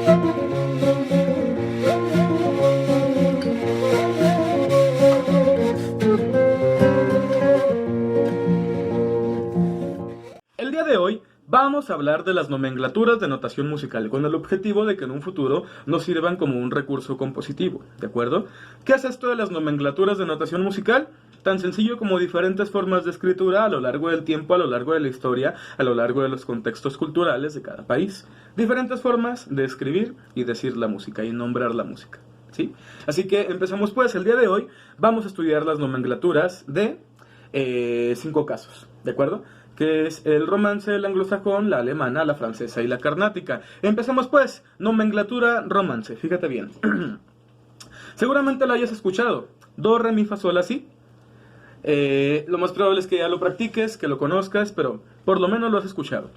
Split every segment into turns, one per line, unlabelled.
El día de hoy vamos a hablar de las nomenclaturas de notación musical con el objetivo de que en un futuro nos sirvan como un recurso compositivo, ¿de acuerdo? ¿Qué es esto de las nomenclaturas de notación musical? Tan sencillo como diferentes formas de escritura a lo largo del tiempo, a lo largo de la historia, a lo largo de los contextos culturales de cada país. Diferentes formas de escribir y decir la música y nombrar la música, ¿sí? Así que empezamos pues. El día de hoy vamos a estudiar las nomenclaturas de 5 casos, ¿de acuerdo? Que es el romance, el anglosajón, la alemana, la francesa y la carnática. Empezamos pues. Nomenclatura romance, fíjate bien. Seguramente lo hayas escuchado. Do, re, mi, fa, sol, la, si. Lo más probable es que ya lo practiques, que lo conozcas, pero por lo menos lo has escuchado.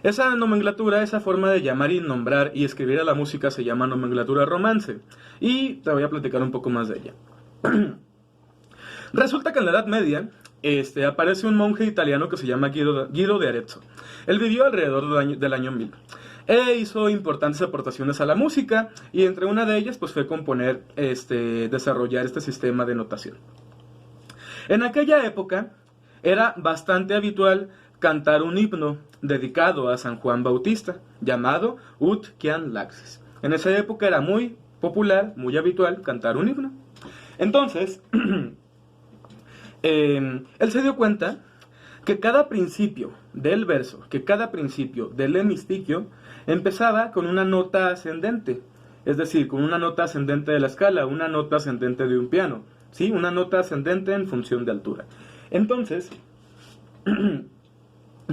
Esa nomenclatura, esa forma de llamar y nombrar y escribir a la música se llama nomenclatura romance. Y te voy a platicar un poco más de ella. Resulta que en la Edad Media aparece un monje italiano que se llama Guido de Arezzo. Él vivió alrededor del año 1000. Hizo importantes aportaciones a la música y entre una de ellas pues fue componer, desarrollar este sistema de notación. En aquella época era bastante habitual cantar un himno dedicado a San Juan Bautista llamado Ut Quam Laxis. En esa época era muy popular, muy habitual cantar un himno. Entonces, él se dio cuenta que cada principio del verso, que cada principio del hemistiquio empezaba con una nota ascendente, es decir, con una nota ascendente de la escala, una nota ascendente de un piano, ¿sí? Una nota ascendente en función de altura. Entonces,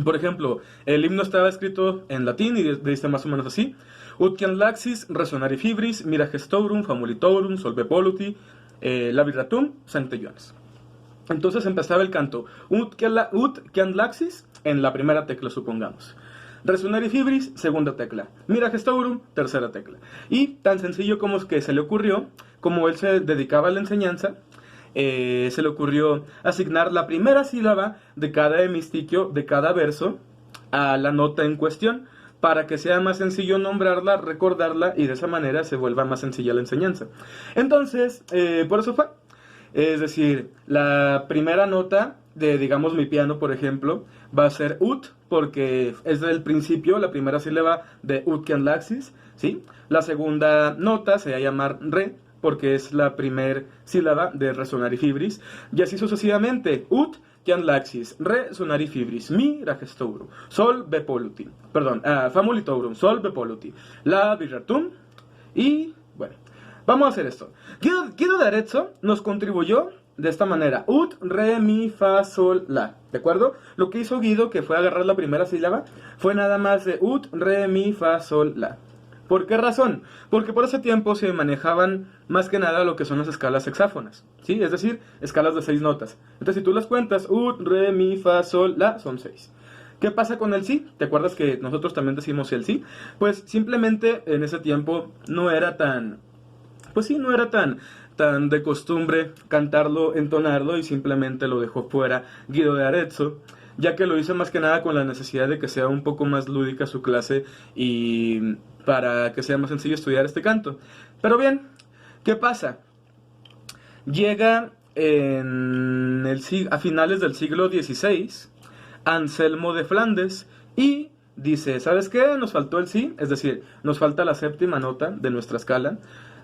por ejemplo, el himno estaba escrito en latín y dice más o menos así: Ut quam laxis, resonari fibris, mira gestorum, famulitorum, solve poluti, labiratum, sancte Ioannes. Entonces empezaba el canto Ut quam laxis en la primera tecla, supongamos. Resonari fibris, segunda tecla. Mira gestorum, tercera tecla. Y tan sencillo como es que se le ocurrió, como él se dedicaba a la enseñanza, se le ocurrió asignar la primera sílaba de cada hemistiquio, de cada verso, a la nota en cuestión, para que sea más sencillo nombrarla, recordarla y de esa manera se vuelva más sencilla la enseñanza. Entonces, por eso fue. Es decir, la primera nota de, digamos, mi piano, por ejemplo, va a ser ut, porque es del principio, la primera sílaba de ut quam laxis, ¿sí? La segunda nota se va a llamar re, porque es la primera sílaba de resonari fibris, y así sucesivamente. Ut quam laxis, re sonari fibris, mi ra gestorum, sol be poluti, perdón, famulitorum, sol be poluti, la viratum, y bueno, vamos a hacer esto. Guido de Arezzo nos contribuyó de esta manera: ut, re, mi, fa, sol, la. ¿De acuerdo? Lo que hizo Guido, que fue agarrar la primera sílaba, fue nada más de ut, re, mi, fa, sol, la. ¿Por qué razón? Porque por ese tiempo se manejaban más que nada lo que son las escalas hexáfonas, ¿sí? Es decir, escalas de 6 notas. Entonces, si tú las cuentas, ut, re, mi, fa, sol, la, son 6. ¿Qué pasa con el si? ¿Te acuerdas que nosotros también decimos el si? Pues simplemente en ese tiempo no era tan... Pues sí, no era tan de costumbre cantarlo, entonarlo, y simplemente lo dejó fuera Guido de Arezzo, ya que lo hizo más que nada con la necesidad de que sea un poco más lúdica su clase y para que sea más sencillo estudiar este canto. Pero bien, ¿qué pasa? Llega a finales del siglo XVI Anselmo de Flandes y dice: ¿sabes qué? Nos faltó el si, es decir, nos falta la séptima nota de nuestra escala.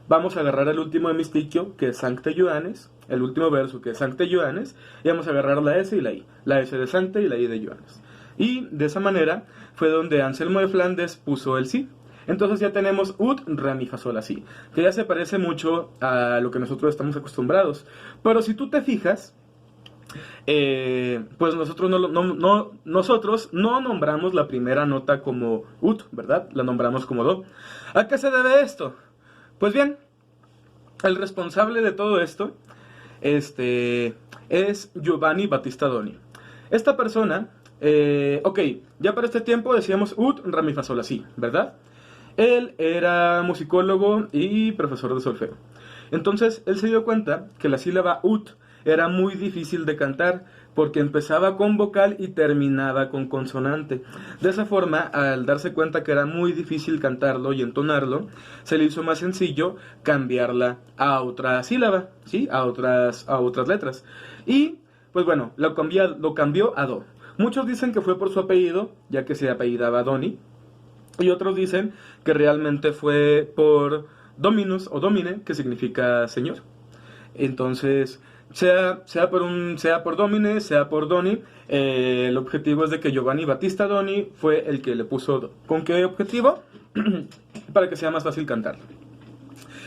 Vamos a agarrar el último hemistiquio, que es Sancte Ioannes, el último verso, que es Sancte Ioannes, y vamos a agarrar la S y la I, la S de Sancte y la I de Ioannes. Y de esa manera fue donde Anselmo de Flandes puso el si. Entonces ya tenemos ut, re, mi, fa, sol, la, si, que ya se parece mucho a lo que nosotros estamos acostumbrados. Pero si tú te fijas, pues nosotros no nombramos la primera nota como ut, ¿verdad? La nombramos como do. ¿A qué se debe esto? Pues bien, el responsable de todo esto es Giovanni Battista Doni. Esta persona, ya para este tiempo decíamos ut, re, mi, fa, sol, la, si, ¿verdad? Él era musicólogo y profesor de solfeo. Entonces, él se dio cuenta que la sílaba ut era muy difícil de cantar porque empezaba con vocal y terminaba con consonante. De esa forma, al darse cuenta que era muy difícil cantarlo y entonarlo, se le hizo más sencillo cambiarla a otra sílaba, ¿sí? A otras letras. Y, pues bueno, lo cambió a do. Muchos dicen que fue por su apellido, ya que se apellidaba Doni, y otros dicen que realmente fue por Dominus o Domine, que significa Señor. Entonces, sea por Domine, sea por Doni, el objetivo es de que Giovanni Battista Doni fue el que le puso do. ¿Con qué objetivo? Para que sea más fácil cantarlo.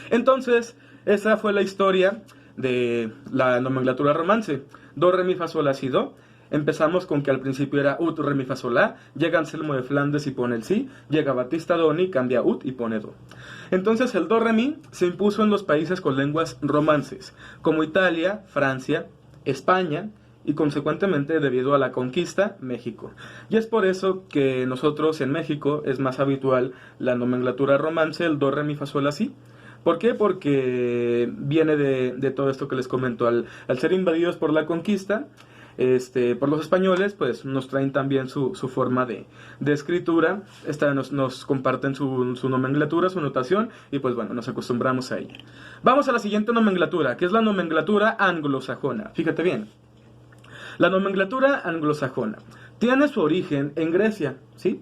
Entonces, esa fue la historia de la nomenclatura romance. Do, re, mi, fa, sol, la, si, do. Empezamos con que al principio era ut, re, mi, fa, sol, la. Llega Anselmo de Flandes y pone el si. Llega Battista Doni, cambia ut y pone do. Entonces el do, re, mi se impuso en los países con lenguas romances, como Italia, Francia, España y consecuentemente, debido a la conquista, México. Y es por eso que nosotros en México es más habitual la nomenclatura romance, el do, re, mi, fa, sol, la, si. ¿Por qué? Porque viene de todo esto que les comento. Al ser invadidos por la conquista, por los españoles, pues nos traen también su forma de escritura. Nos comparten su nomenclatura, su notación, y pues bueno, nos acostumbramos a ella. Vamos a la siguiente nomenclatura, que es la nomenclatura anglosajona. Fíjate bien. La nomenclatura anglosajona tiene su origen en Grecia, ¿sí?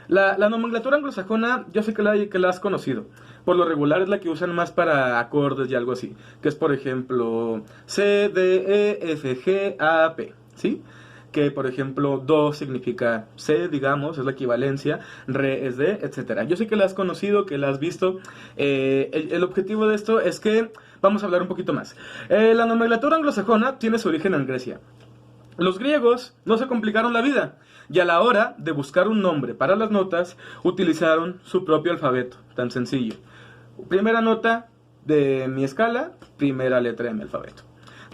La nomenclatura anglosajona, yo sé que la has conocido. Por lo regular es la que usan más para acordes y algo así. Que es, por ejemplo, C, D, E, F, G, A, P, ¿sí? Que, por ejemplo, Do significa C, digamos, es la equivalencia. Re es D, etc. Yo sé que la has conocido, que la has visto. El objetivo de esto es que vamos a hablar un poquito más. La nomenclatura anglosajona tiene su origen en Grecia. Los griegos no se complicaron la vida y a la hora de buscar un nombre para las notas utilizaron su propio alfabeto, tan sencillo. Primera nota de mi escala, primera letra de mi alfabeto.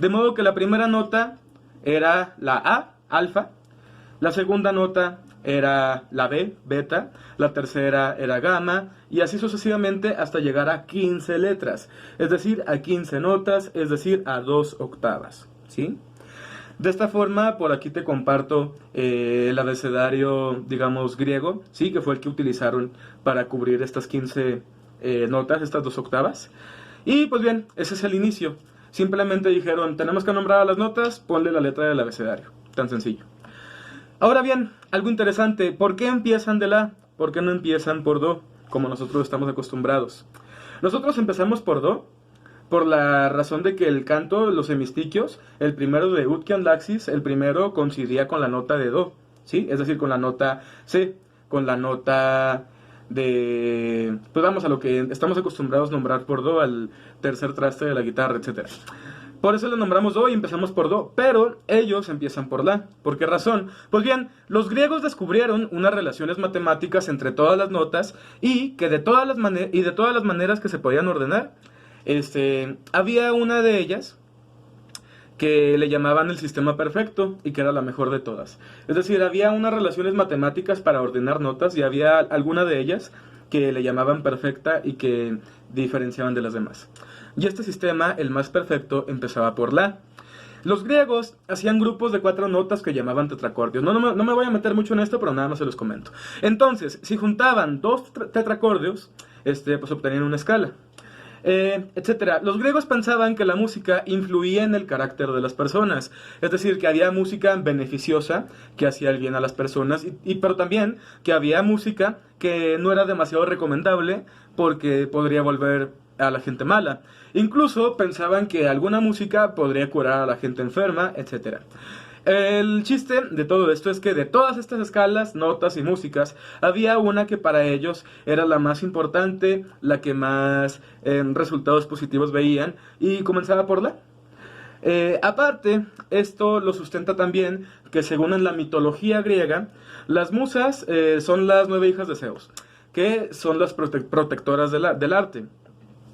De modo que la primera nota era la A, alfa, la segunda nota era la B, beta, la tercera era gamma y así sucesivamente hasta llegar a 15 letras, es decir, a 15 notas, es decir, a 2 octavas, ¿sí? De esta forma, por aquí te comparto el abecedario, digamos, griego, ¿sí? Que fue el que utilizaron para cubrir estas 15 notas, estas 2 octavas. Y pues bien, ese es el inicio. Simplemente dijeron, tenemos que nombrar a las notas, ponle la letra del abecedario. Tan sencillo. Ahora bien, algo interesante, ¿por qué empiezan de la? ¿Por qué no empiezan por do, como nosotros estamos acostumbrados? Nosotros empezamos por do, por la razón de que el canto, los hemistiquios, el primero de Utkian Laxis, el primero coincidía con la nota de do, ¿sí? Es decir, con la nota C, con la nota de... Pues vamos a lo que estamos acostumbrados a nombrar por do, al tercer traste de la guitarra, etc. Por eso le nombramos do y empezamos por do, pero ellos empiezan por la. ¿Por qué razón? Pues bien, los griegos descubrieron unas relaciones matemáticas entre todas las notas y que de todas las maneras que se podían ordenar. Había una de ellas que le llamaban el sistema perfecto y que era la mejor de todas. Es decir, había unas relaciones matemáticas para ordenar notas y había alguna de ellas que le llamaban perfecta y que diferenciaban de las demás. Y este sistema, el más perfecto, empezaba por la. Los griegos hacían grupos de 4 notas que llamaban tetracordios. No me voy a meter mucho en esto, pero nada más se los comento. Entonces, si juntaban 2 tetracordios, pues obtenían una escala. Etcétera. Los griegos pensaban que la música influía en el carácter de las personas, es decir, que había música beneficiosa que hacía el bien a las personas, pero también que había música que no era demasiado recomendable porque podría volver a la gente mala. Incluso pensaban que alguna música podría curar a la gente enferma, etcétera. El chiste de todo esto es que de todas estas escalas, notas y músicas, había una que para ellos era la más importante, la que más resultados positivos veían, y comenzaba por la. Aparte, esto lo sustenta también que según en la mitología griega, las musas son las 9 hijas de Zeus, que son las protectoras del arte.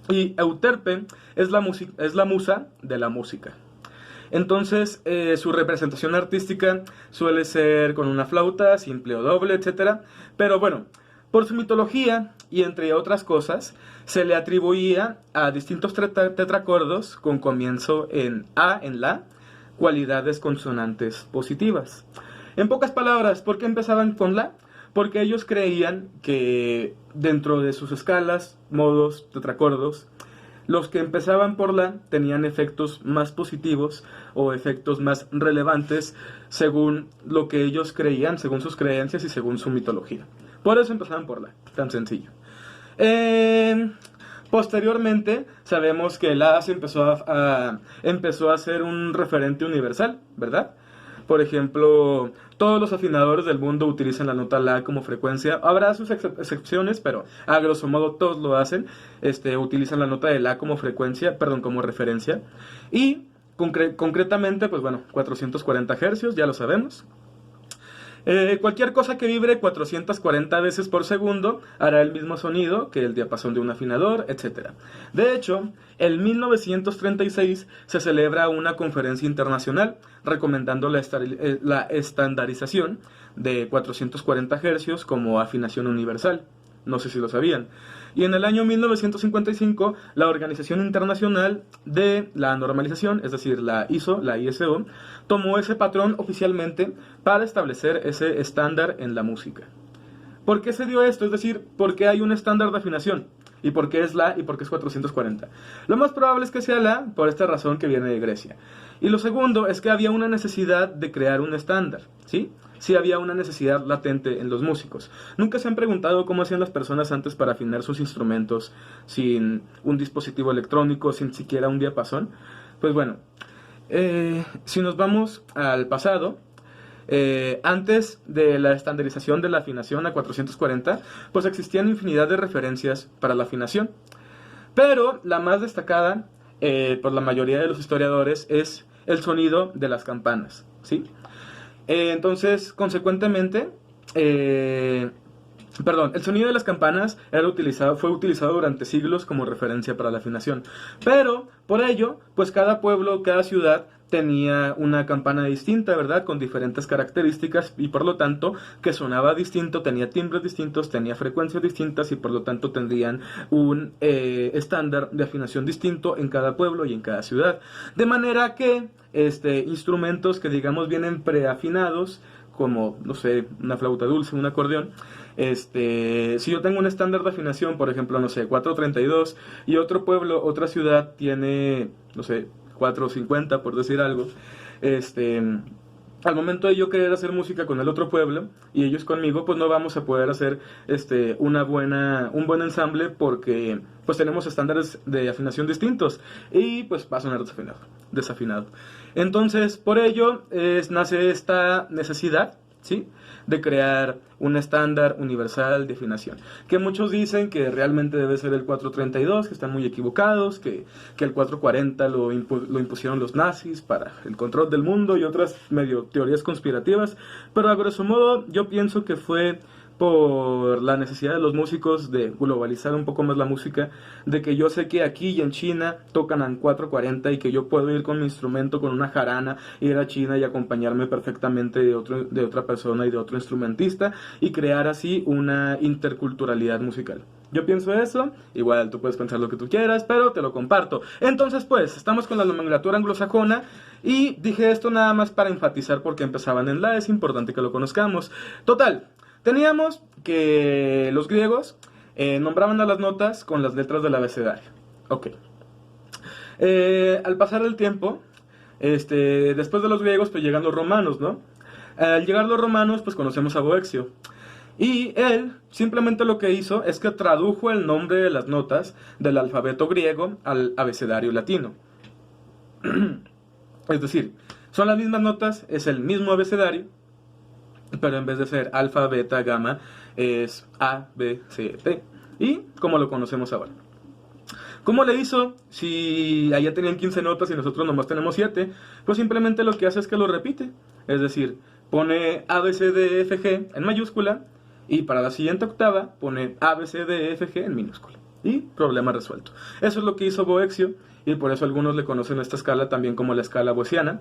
Y Euterpe es la musa de la música. Entonces, su representación artística suele ser con una flauta, simple o doble, etc. Pero bueno, Por su mitología, y entre otras cosas, se le atribuía a distintos tetracordos con comienzo en A, en la, cualidades consonantes positivas. En pocas palabras, ¿por qué empezaban con la? Porque ellos creían que dentro de sus escalas, modos, tetracordos, los que empezaban por la tenían efectos más positivos o efectos más relevantes según lo que ellos creían, según sus creencias y según su mitología. Por eso empezaban por la, tan sencillo. Posteriormente sabemos que la se empezó a ser un referente universal, ¿verdad? Por ejemplo, todos los afinadores del mundo utilizan la nota la como frecuencia. Habrá sus excepciones, pero a grosso modo todos lo hacen. Utilizan la nota de la como frecuencia, perdón, como referencia. Y concretamente, pues bueno, 440 hercios, ya lo sabemos. Cualquier cosa que vibre 440 veces por segundo hará el mismo sonido que el diapasón de un afinador, etc. De hecho, en 1936 se celebra una conferencia internacional recomendando la estandarización de 440 hercios como afinación universal. No sé si lo sabían. Y en el año 1955, la Organización Internacional de la Normalización, es decir, la ISO, tomó ese patrón oficialmente para establecer ese estándar en la música. ¿Por qué se dio esto? Es decir, ¿por qué hay un estándar de afinación? ¿Y por qué es la y por qué es 440? Lo más probable es que sea la, por esta razón que viene de Grecia. Y lo segundo es que había una necesidad de crear un estándar, ¿sí? Sí había una necesidad latente en los músicos. ¿Nunca se han preguntado cómo hacían las personas antes para afinar sus instrumentos sin un dispositivo electrónico, sin siquiera un diapasón? Pues bueno, si nos vamos al pasado, antes de la estandarización de la afinación a 440, pues existían infinidad de referencias para la afinación. Pero la más destacada, por la mayoría de los historiadores, es el sonido de las campanas, ¿sí? Entonces, consecuentemente, el sonido de las campanas fue utilizado durante siglos como referencia para la afinación. Pero, por ello, pues cada pueblo, cada ciudad tenía una campana distinta, ¿verdad? Con diferentes características y por lo tanto que sonaba distinto, tenía timbres distintos, tenía frecuencias distintas y por lo tanto tendrían un estándar de afinación distinto en cada pueblo y en cada ciudad. De manera que instrumentos que digamos vienen preafinados, como, no sé, una flauta dulce, un acordeón, si yo tengo un estándar de afinación, por ejemplo, no sé, 432, y otro pueblo, otra ciudad tiene, no sé, 450, por decir algo, al momento de yo querer hacer música con el otro pueblo y ellos conmigo, pues no vamos a poder hacer un buen ensamble porque pues tenemos estándares de afinación distintos y pues va a sonar desafinado. Entonces, por ello nace esta necesidad, ¿sí?, de crear un estándar universal de afinación, que muchos dicen que realmente debe ser el 432, que están muy equivocados, que el 440 lo impusieron los nazis para el control del mundo y otras medio teorías conspirativas, pero a grosso modo yo pienso que fue por la necesidad de los músicos de globalizar un poco más la música, de que yo sé que aquí y en China tocan en 440 y que yo puedo ir con mi instrumento, con una jarana, ir a China y acompañarme perfectamente de otra persona y de otro instrumentista y crear así una interculturalidad musical. Yo pienso eso, igual tú puedes pensar lo que tú quieras, pero te lo comparto. Entonces pues, estamos con la nomenclatura anglosajona y dije esto nada más para enfatizar porque empezaban en la, es importante que lo conozcamos. Total, teníamos que los griegos nombraban a las notas con las letras del abecedario. Ok. Al pasar el tiempo, después de los griegos, pues llegan los romanos, ¿no? Al llegar los romanos, pues conocemos a Boexio. Y él simplemente lo que hizo es que tradujo el nombre de las notas del alfabeto griego al abecedario latino. Es decir, son las mismas notas, es el mismo abecedario, pero en vez de ser alfa, beta, gamma, es A, B, C, D. Y como lo conocemos ahora. ¿Cómo le hizo? Si allá tenían 15 notas y nosotros nomás tenemos 7, pues simplemente lo que hace es que lo repite. Es decir, pone A, B, C, D, F, G en mayúscula y para la siguiente octava pone A, B, C, D, F, G en minúscula. Y problema resuelto. Eso es lo que hizo Boexio y por eso algunos le conocen esta escala también como la escala boxiana.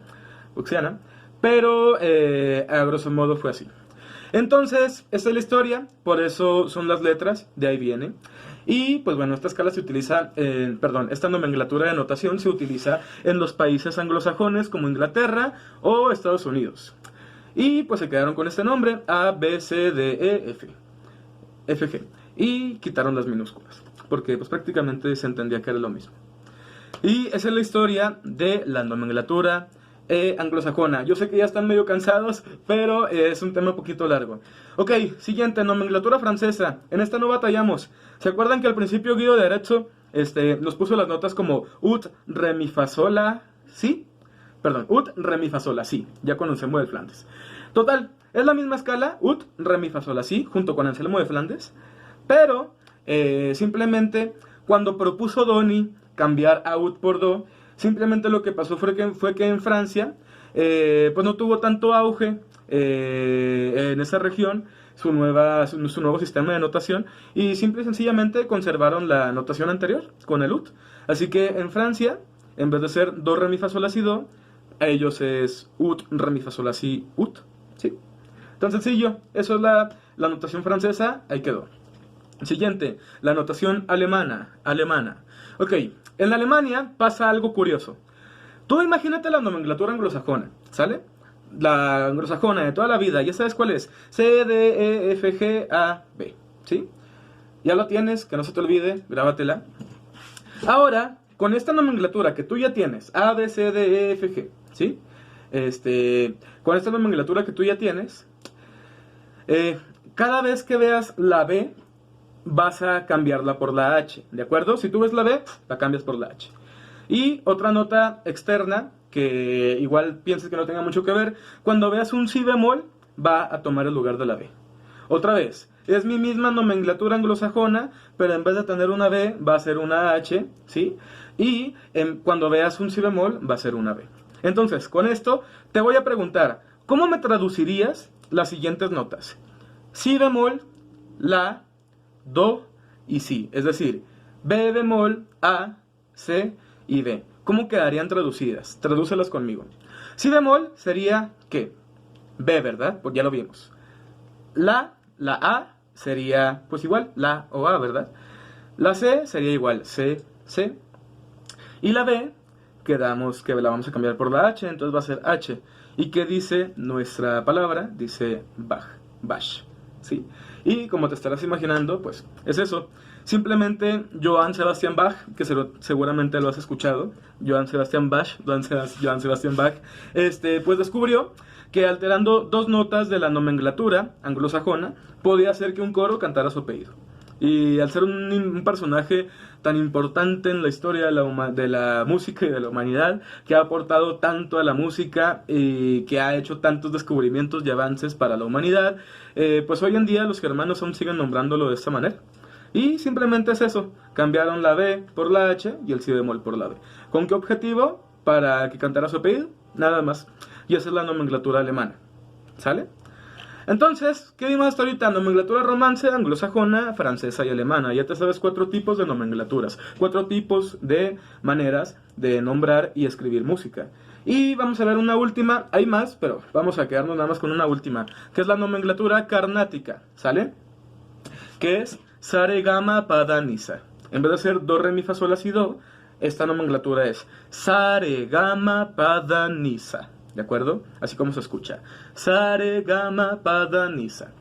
Pero a grosso modo fue así. Entonces, esta es la historia, por eso son las letras, de ahí viene. Y pues bueno, esta escala se utiliza, esta nomenclatura de notación se utiliza en los países anglosajones como Inglaterra o Estados Unidos. Y pues se quedaron con este nombre, A, B, C, D, E, F, F, G. Y quitaron las minúsculas, porque pues prácticamente se entendía que era lo mismo. Y esa es la historia de la nomenclatura anglosajona. Yo sé que ya están medio cansados, pero es un tema un poquito largo. Ok, siguiente, nomenclatura francesa. En esta no batallamos. ¿Se acuerdan que al principio Guido de Arezzo nos puso las notas como ut, re, mi, fa, sol, la, si? Perdón, ut, re, mi, fa, sol, la, si. Ya con Anselmo de Flandes. Total, es la misma escala, ut, re, mi, fa, sol, la, si, junto con Anselmo de Flandes. Pero, simplemente, cuando propuso Doni cambiar a ut por do, simplemente lo que pasó fue que en Francia, pues no tuvo tanto auge en esa región su nuevo sistema de notación, y simple y sencillamente conservaron la notación anterior con el ut. Así que en Francia, en vez de ser do, re, mi, fa, sol, la, si, do, a ellos es ut, re, mi, fa, sol, la, si, ut. ¿Sí? Tan sencillo. Eso es la notación francesa. Ahí quedó. Siguiente, la notación alemana. Ok, en Alemania pasa algo curioso. Tú imagínate la nomenclatura anglosajona, ¿sale? La anglosajona de toda la vida, ya sabes cuál es. C, D, E, F, G, A, B, ¿sí? Ya lo tienes, que no se te olvide, grábatela. Ahora, con esta nomenclatura que tú ya tienes, A, B, C, D, E, F, G, ¿sí? Con esta nomenclatura que tú ya tienes, cada vez que veas la B, vas a cambiarla por la H, ¿de acuerdo? Si tú ves la B, la cambias por la H. Y otra nota externa, que igual pienses que no tenga mucho que ver, cuando veas un si bemol, va a tomar el lugar de la B. Otra vez, es mi misma nomenclatura anglosajona, pero en vez de tener una B, va a ser una H, ¿sí? Y cuando veas un si bemol, va a ser una B. Entonces, con esto, te voy a preguntar, ¿cómo me traducirías las siguientes notas? Si bemol, la, do y si, es decir, B bemol, A, C y D. ¿Cómo quedarían traducidas? Tradúcelas conmigo. Si bemol sería ¿qué? B, ¿verdad? Pues ya lo vimos. La A sería pues igual, la o A, ¿verdad? La C sería igual, C, C. Y la B, quedamos que la vamos a cambiar por la H, entonces va a ser H. ¿Y qué dice nuestra palabra? Dice Bach, Bach, ¿sí? Y como te estarás imaginando, pues es eso. Simplemente Johann Sebastian Bach, que seguramente lo has escuchado, Johann Sebastian Bach, pues descubrió que alterando dos notas de la nomenclatura anglosajona podía hacer que un coro cantara su apellido. Y al ser un personaje tan importante en la historia de la música y de la humanidad, que ha aportado tanto a la música y que ha hecho tantos descubrimientos y avances para la humanidad, pues hoy en día los germanos aún siguen nombrándolo de esta manera. Y simplemente es eso, cambiaron la B por la H y el si bemol por la B. ¿Con qué objetivo? Para que cantara su apellido, nada más. Y esa es la nomenclatura alemana, ¿sale? Entonces, ¿qué vimos hasta ahorita? Nomenclatura romance, anglosajona, francesa y alemana. Ya te sabes 4 tipos de nomenclaturas, 4 tipos de maneras de nombrar y escribir música. Y vamos a ver una última, hay más, pero vamos a quedarnos nada más con una última, que es la nomenclatura carnática, ¿sale? Que es sa, re, ga, ma, pa, da, ni, sa. En vez de ser do, re, mi, fa, sol, la, si, do, esta nomenclatura es sa, re, ga, ma, pa, da, ni, sa. ¿De acuerdo? Así como se escucha. Sa, re, ga, ma, pa, da, ni, sa.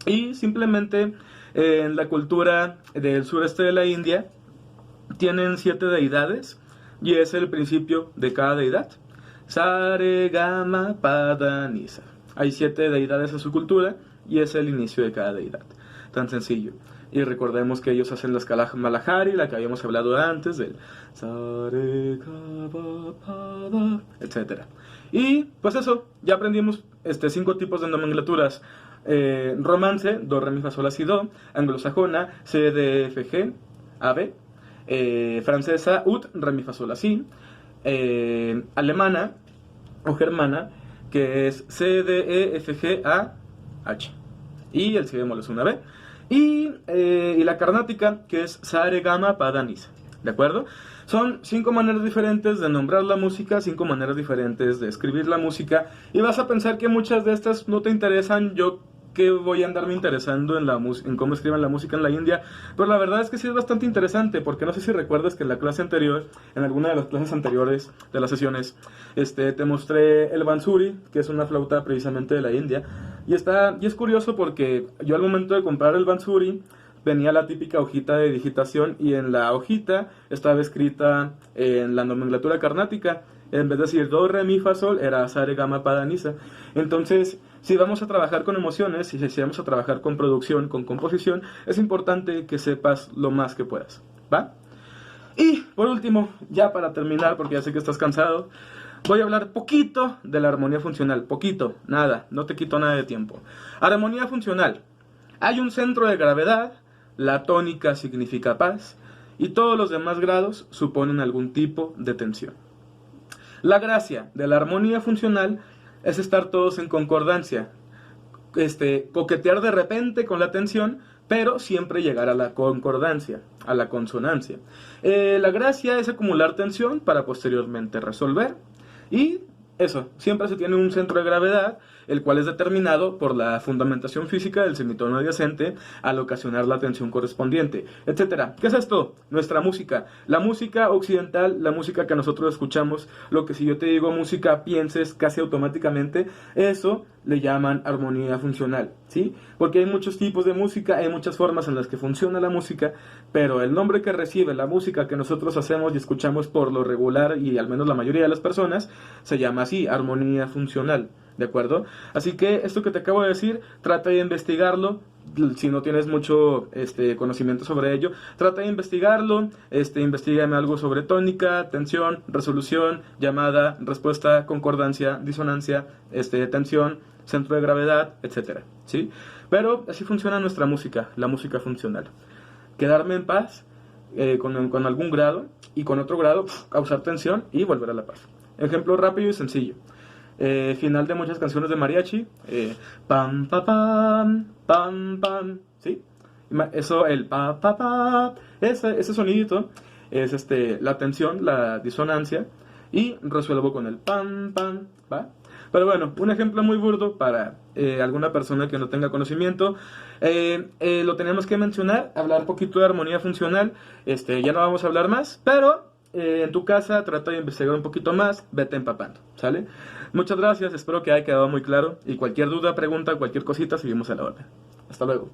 Y simplemente en la cultura del sureste de la India tienen 7 deidades y es el principio de cada deidad. Sa, re, ga, ma, pa, da, ni, sa. Hay 7 deidades en su cultura y es el inicio de cada deidad. Tan sencillo. Y recordemos que ellos hacen la escala Malahari, la que habíamos hablado antes, del sa, re, ga, ma, pa, da, etc. Y pues eso, ya aprendimos 5 tipos de nomenclaturas. Romance, do, re, mi, fa, sol, la, si, do. Anglosajona, C, D, F, G, A, B. Francesa, ut, re, mi, fa, sol, la, si. Alemana o germana, que es C, D, E, F, G, A, H. Y el si bemol es una B. Y la carnática, que es sa, re, ga, ma, pa, da, ni, sa. ¿De acuerdo? Son 5 maneras diferentes de nombrar la música, 5 maneras diferentes de escribir la música. Y vas a pensar que muchas de estas no te interesan. Yo que voy a andarme interesando en cómo escriben la música en la India, pero la verdad es que sí es bastante interesante, porque no sé si recuerdas que en la clase anterior, en alguna de las clases anteriores de las sesiones, te mostré el bansuri, que es una flauta precisamente de la India, y es curioso porque yo al momento de comprar el bansuri venía la típica hojita de digitación y en la hojita estaba escrita en la nomenclatura carnática. En vez de decir do, re, mi, fa, sol, era sa, re, ga, ma, pa, da, ni, sa. Entonces, si vamos a trabajar con emociones, si vamos a trabajar con producción, con composición, es importante que sepas lo más que puedas, ¿va? Y, por último, ya para terminar, porque ya sé que estás cansado, voy a hablar poquito de la armonía funcional. Poquito, nada, no te quito nada de tiempo. Armonía funcional. Hay un centro de gravedad, la tónica significa paz, y todos los demás grados suponen algún tipo de tensión. La gracia de la armonía funcional es estar todos en concordancia, coquetear de repente con la tensión, pero siempre llegar a la concordancia, a la consonancia. La gracia es acumular tensión para posteriormente resolver, y eso, siempre se tiene un centro de gravedad, el cual es determinado por la fundamentación física del semitono adyacente al ocasionar la tensión correspondiente, etcétera. ¿Qué es esto? Nuestra música. La música occidental, la música que nosotros escuchamos, lo que si yo te digo música pienses casi automáticamente, eso le llaman armonía funcional, ¿sí? Porque hay muchos tipos de música, hay muchas formas en las que funciona la música, pero el nombre que recibe la música que nosotros hacemos y escuchamos por lo regular, y al menos la mayoría de las personas, se llama así, armonía funcional. ¿De acuerdo? Así que esto que te acabo de decir, trata de investigarlo. Si no tienes mucho conocimiento sobre ello, trata de investigarlo. Investígame algo sobre tónica, tensión, resolución, llamada, respuesta, concordancia, disonancia, tensión, centro de gravedad, etcétera, ¿sí? Pero así funciona nuestra música, la música funcional. Quedarme en paz con algún grado, y con otro grado causar tensión y volver a la paz. Ejemplo rápido y sencillo. Final de muchas canciones de mariachi, pam pa pam pam, ¿sí? Eso, el pa pa pa, ese sonidito es la tensión, la disonancia, y resuelvo con el pam pam, ¿va? Pero bueno, un ejemplo muy burdo para alguna persona que no tenga conocimiento, lo tenemos que mencionar, hablar poquito de armonía funcional. Ya no vamos a hablar más, pero en tu casa trata de investigar un poquito más, vete empapando, ¿sale? Muchas gracias, espero que haya quedado muy claro, y cualquier duda, pregunta, cualquier cosita, seguimos a la orden. Hasta luego.